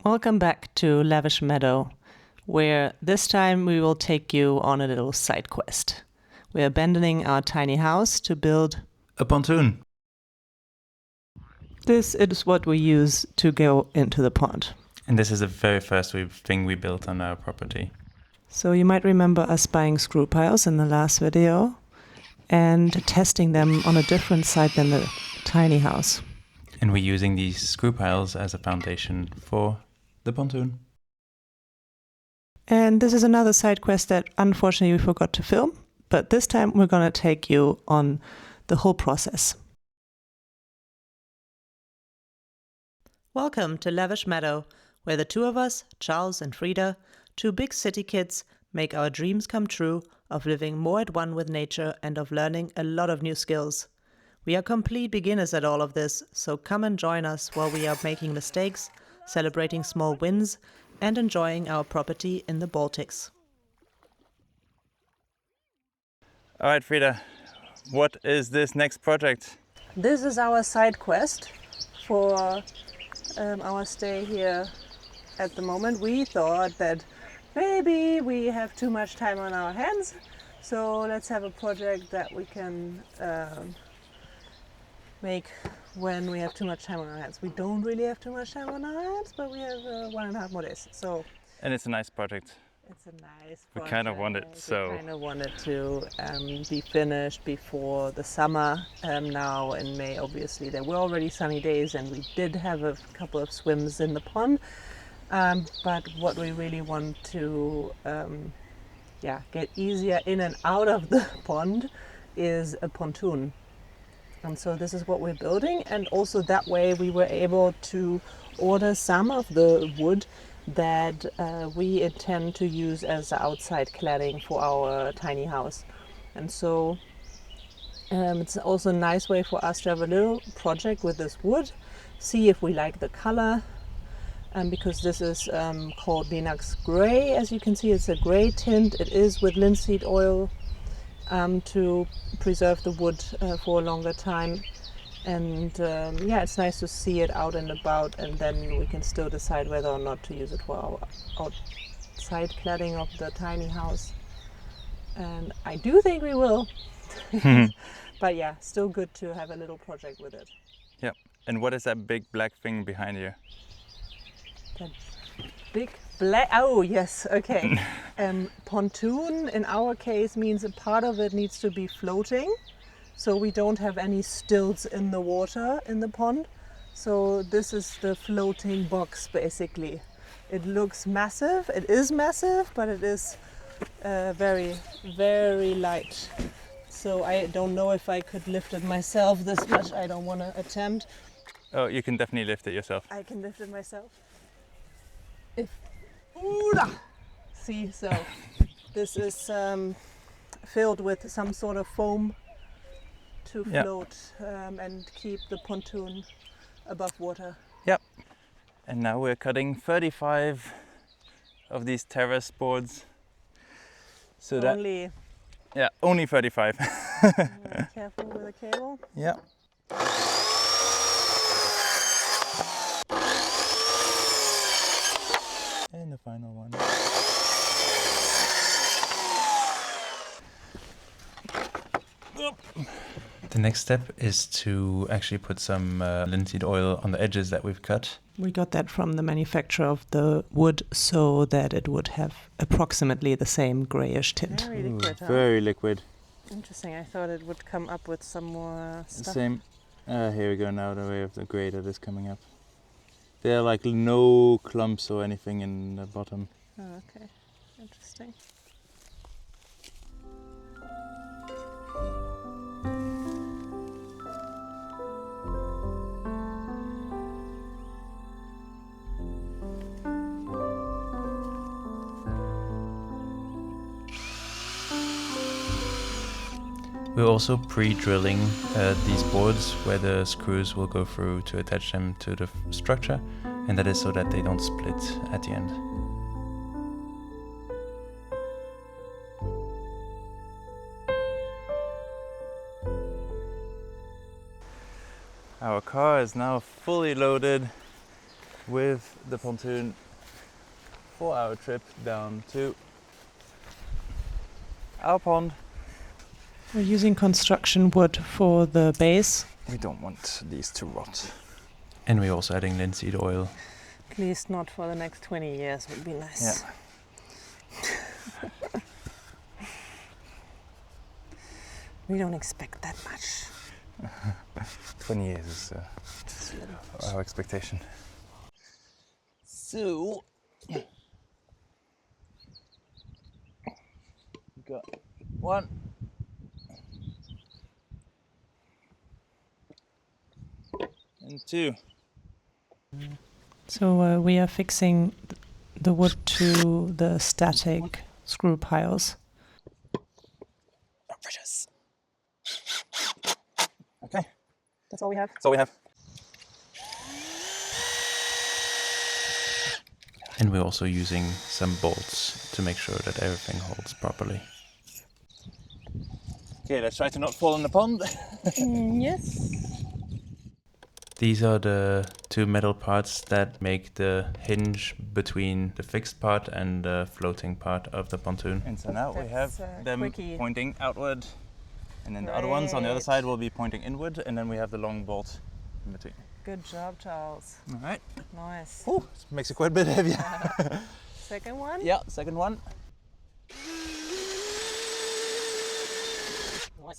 Welcome back to Lavish Meadow, where this time we will take you on a little side quest. We're abandoning our tiny house to build a pontoon. This is what we use to go into the pond. And this is the very first thing we built on our property. So you might remember us buying screw piles in the last video and testing them on a different site than the tiny house. And we're using these screw piles as a foundation for the pontoon. And this is another side quest that unfortunately we forgot to film, but this time we're going to take you on the whole process. Welcome to Lavish Meadow, where the two of us, Charles and Frida, two big city kids, make our dreams come true of living more at one with nature and of learning a lot of new skills. We are complete beginners at all of this, so come and join us while we are making mistakes, celebrating small wins, and enjoying our property in the Baltics. All right, Frida, what is this next project? This is our side quest for our stay here at the moment. We thought that maybe we have too much time on our hands, so let's have a project that we can make when we have too much time on our hands. We don't really have too much time on our hands, but we have 1.5 more days. And it's a nice project. It's a nice project. We kind of want it, so. We kind of want it to be finished before the summer. Now in May, obviously, there were already sunny days and we did have a couple of swims in the pond. But what we really want to get easier in and out of the pond is a pontoon. And so this is what we're building, and also that way we were able to order some of the wood that we intend to use as outside cladding for our tiny house. And so it's also a nice way for us to have a little project with this wood, see if we like the color, because this is called Linux Grey. As you can see, it's a gray tint. It is with linseed oil to preserve the wood for a longer time. And it's nice to see it out and about, and then we can still decide whether or not to use it for our outside cladding of the tiny house. And I do think we will. But yeah, still good to have a little project with it. Yeah. And what is that big black thing behind you? That big black, oh yes, okay. Pontoon in our case means a part of it needs to be floating. So we don't have any stilts in the water in the pond. So this is the floating box basically. It looks massive, it is massive, but it is very, very light. So I don't know if I could lift it myself this much. I don't want to attempt. Oh, you can definitely lift it yourself. I can lift it myself. See, so this is filled with some sort of foam to float and keep the pontoon above water. Yep. And now we're cutting 35 of these terrace boards. So only 35. Careful with the cable. Yeah. And the final one. The next step is to actually put some linseed oil on the edges that we've cut. We got that from the manufacturer of the wood so that it would have approximately the same grayish tint. Very liquid. Very liquid. Interesting. I thought it would come up with some more stuff. Same. Here we go now, the way of the gray that is coming up. There are like no clumps or anything in the bottom. Oh, okay. Interesting. We're also pre-drilling these boards where the screws will go through to attach them to the structure, and that is so that they don't split at the end. Our car is now fully loaded with the pontoon for our trip down to our pond. We're using construction wood for the base. We don't want these to rot. And we're also adding linseed oil. At least not for the next 20 years would be nice. Yeah. We don't expect that much. 20 years is our expectation. So, got 1. And 2. So we are fixing the wood to the static screw piles. Precious. Okay. That's all we have. That's all we have. And we're also using some bolts to make sure that everything holds properly. Okay, let's try to not fall in the pond. Yes. These are the 2 metal parts that make the hinge between the fixed part and the floating part of the pontoon. And so now we have them quickie. pointing outward, and then the other ones on the other side will be pointing inward, and then we have the long bolt in between. Good job, Charles. All right. Nice. Oh, makes it quite a bit heavier. Second one? Yeah, second one.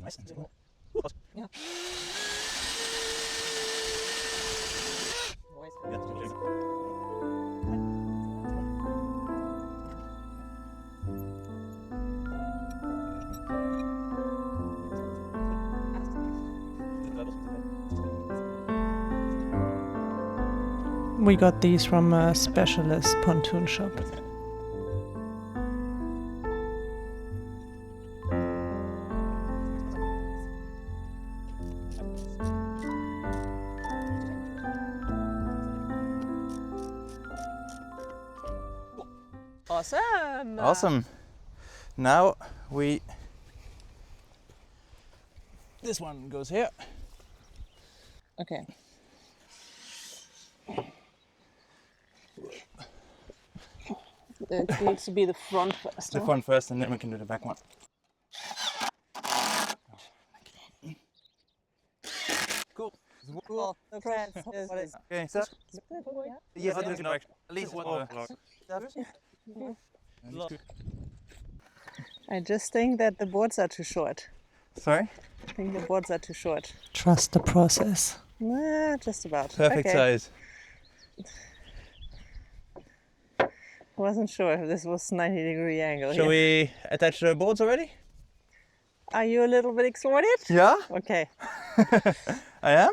Nice. Yeah. We got these from a specialist pontoon shop. Awesome! Awesome. Now this one goes here. Okay. It needs to be the front first. The front first, and then we can do the back one. Cool. Cool. Okay, So yes, at least one. I just think that the boards are too short. Sorry? I think the boards are too short. Trust the process. Nah, just about. Perfect size. Wasn't sure if this was 90-degree angle. Shall we attach the boards already? Are you a little bit excited? Yeah. Okay. I am.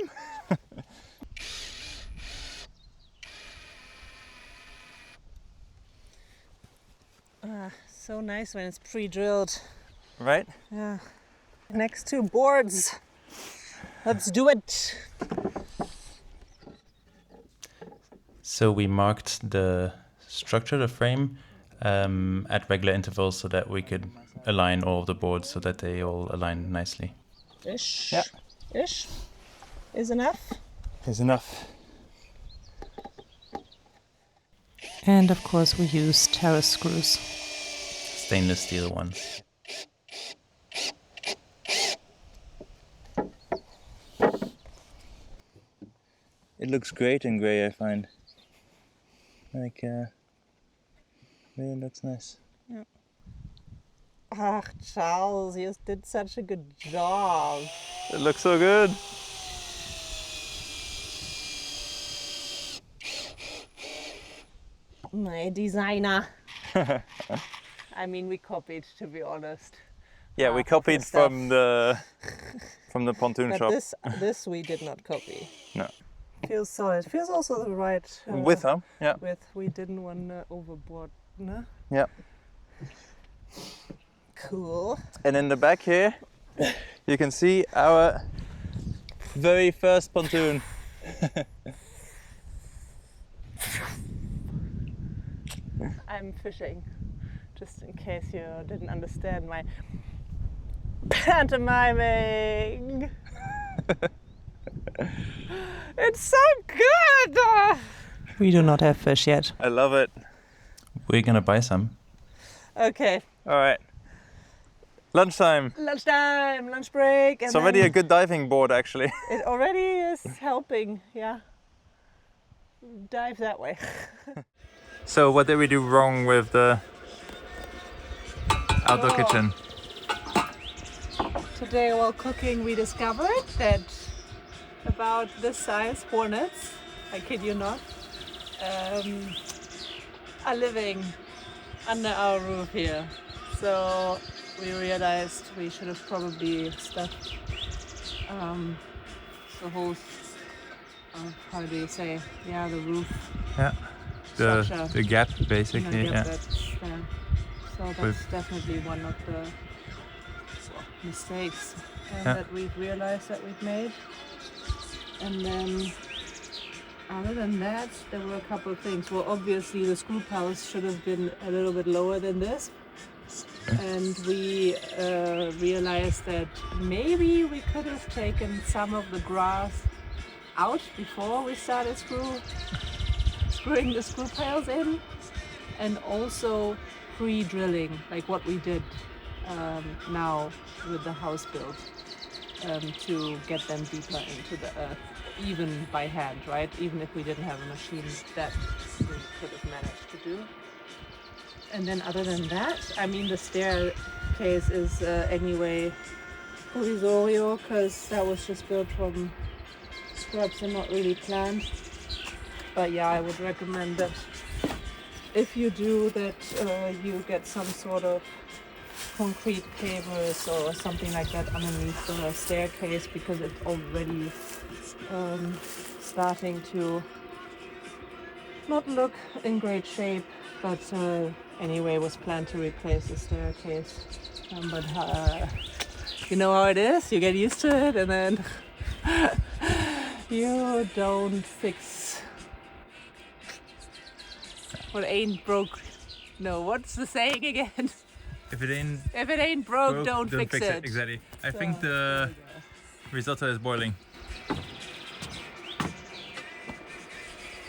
So nice when it's pre-drilled. Right? Yeah. Next 2 boards. Let's do it. So we marked the structure, the frame, at regular intervals so that we could align all of the boards so that they all align nicely. Ish. Yeah. Ish. Is enough. Is enough. And of course we use terrace screws. Stainless steel ones. It looks great in grey, I find. Like, really looks nice. Yeah. Ah, Charles, you did such a good job. It looks so good. My designer. I mean, we copied, to be honest. Yeah, we copied from the pontoon But shop. this we did not copy. No. Feels solid. Feels also the right With them, yeah. width. We didn't want overboard, no? Yeah. Cool. And in the back here, you can see our very first pontoon. I'm fishing, just in case you didn't understand my pantomiming. It's so good! We do not have fish yet. I love it. We're gonna buy some. Okay. All right. Lunchtime. Lunchtime, lunch break. It's already a good diving board, actually. It already is helping, yeah. Dive that way. So what did we do wrong with the outdoor kitchen? Today while cooking we discovered that about this size hornets, I kid you not, are living under our roof here. So we realized we should have probably stuffed the whole, how do you say, yeah, the roof. Yeah, the gap basically. Yeah. That's there. So that's With definitely one of the mistakes that we've realized that we've made. And then other than that, there were a couple of things. Well, obviously the screw piles should have been a little bit lower than this. And we realized that maybe we could have taken some of the grass out before we started screwing the screw piles in, and also pre-drilling, like what we did now with the house build, to get them deeper into the earth, even by hand, right? Even if we didn't have a machine, that we could have managed to do. And then other than that, I mean, the staircase is anyway provisorio, because that was just built from scraps and not really planned. But yeah, I would recommend that if you do that, you get some sort of concrete pavers or something like that underneath the staircase, because it's already starting to not look in great shape. But anyway, was planned to replace the staircase. But you know how it is, you get used to it and then you don't fix what ain't broke. No, what's the saying again? if it ain't broke, don't fix it. Exactly. I think the risotto is boiling.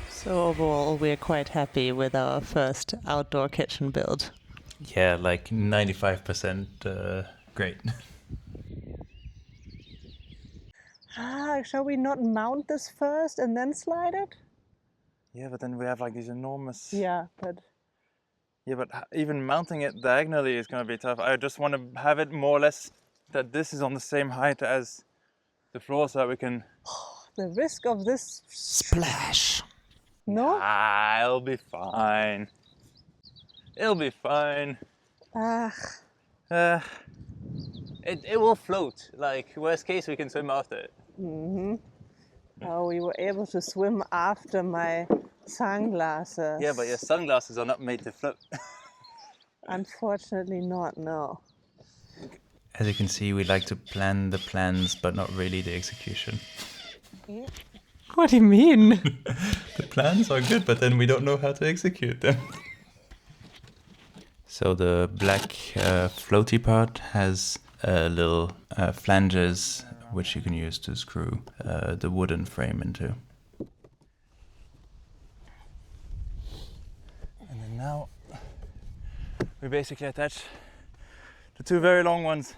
So overall, we're quite happy with our first outdoor kitchen build. Yeah, like 95% great. Shall we not mount this first and then slide it? Yeah, but then we have like these enormous... Yeah, but even mounting it diagonally is going to be tough. I just want to have it more or less that this is on the same height as the floor, so that we can... The risk of this splash. No? It'll be fine. It'll be fine. It will float. Like, worst case, we can swim after it. Mm-hmm. Oh, we were able to swim after my sunglasses. Yeah, but your sunglasses are not made to float. Unfortunately not, no. As you can see, we like to plan the plans, but not really the execution. What do you mean? The plans are good, but then we don't know how to execute them. So the black floaty part has little flanges which you can use to screw the wooden frame into. And then now we basically attach the two very long ones.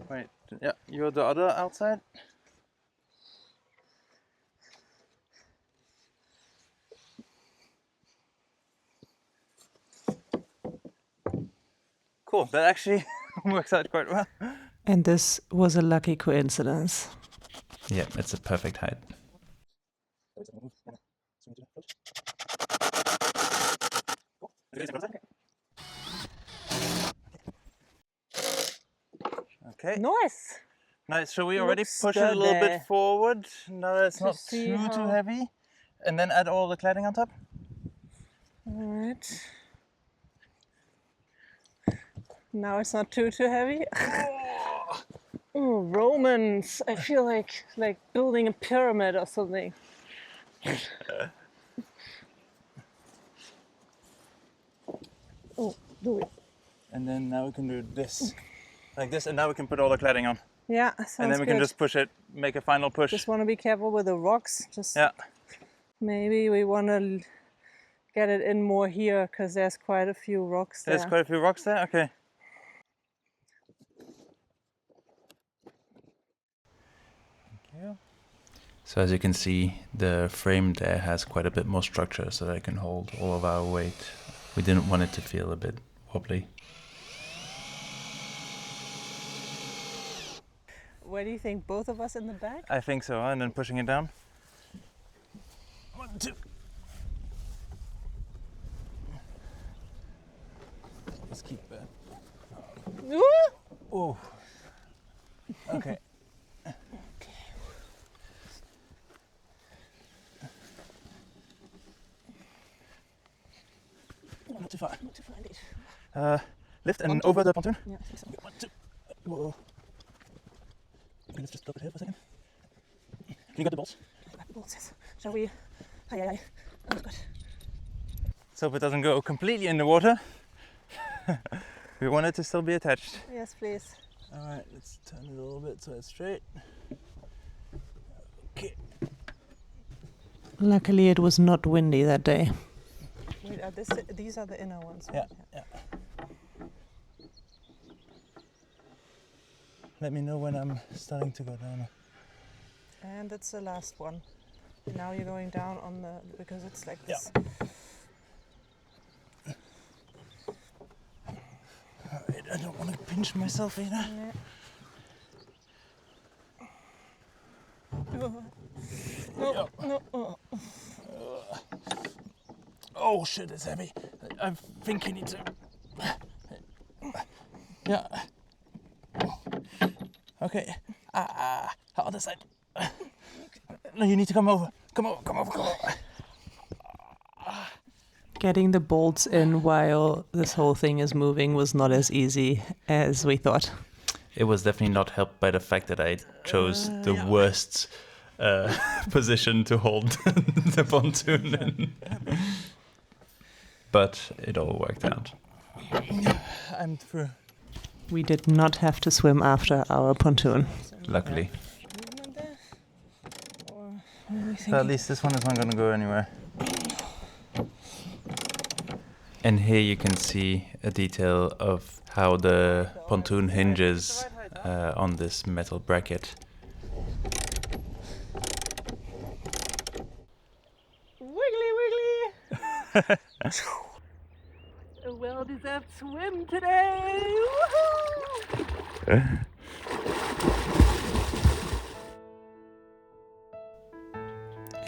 Wait, yeah, you're the other outside? Cool, that actually works out quite well. And this was a lucky coincidence. Yeah, it's a perfect height. Okay. Nice. Nice. Shall we already Looks push it a little sturdy. bit forward? No, it's not see too how- heavy. And then add all the cladding on top? Alright. Now it's not too heavy. Oh, Romans! I feel like building a pyramid or something. Oh, do it. And then now we can do this. Like this, and now we can put all the cladding on. Yeah, sounds And then we can good. just push it, make a final push. Just want to be careful with the rocks. Just Yeah. maybe we want to get it in more here because there's quite a few rocks there. There's quite a few rocks there? Okay. Thank you. So as you can see, the frame there has quite a bit more structure so that it can hold all of our weight. We didn't want it to feel a bit wobbly. Where do you think, both of us in the back? I think so, and then pushing it down. 1, 2. Let's keep that. Oh. Okay. Not too far. Not too far indeed. Lift and Pontoon. over the pontoon. Yeah, I think so. 1, 2. Whoa. Okay, let's just stop it here for a second. Can you get the bolts? Grab the bolts, yes. Shall we? Aye, aye, aye. Oh, good. So it doesn't go completely in the water. We want it to still be attached. Yes, please. Alright, let's turn it a little bit so it's straight. Okay. Luckily, it was not windy that day. Wait, these are the inner ones, right? Yeah. Let me know when I'm starting to go down. And it's the last one. Now you're going down on the, because it's like this. Alright, I don't want to pinch myself either. Yeah. No, no. Oh. Oh shit, it's heavy. I think you need to. Yeah. Okay. Other side. No, you need to come over. Come over. Getting the bolts in while this whole thing is moving was not as easy as we thought. It was definitely not helped by the fact that I chose the worst position to hold the pontoon in. But it all worked out. I'm through. We did not have to swim after our pontoon. Luckily. So at least this one is not going to go anywhere. And here you can see a detail of how the pontoon hinges on this metal bracket. Wiggly. A well-deserved swim today. Woohoo!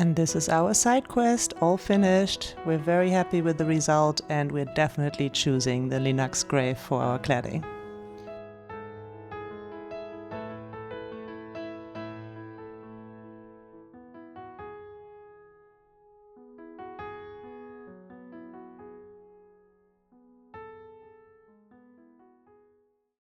And this is our side quest, all finished. We're very happy with the result and we're definitely choosing the Linux Grey for our cladding.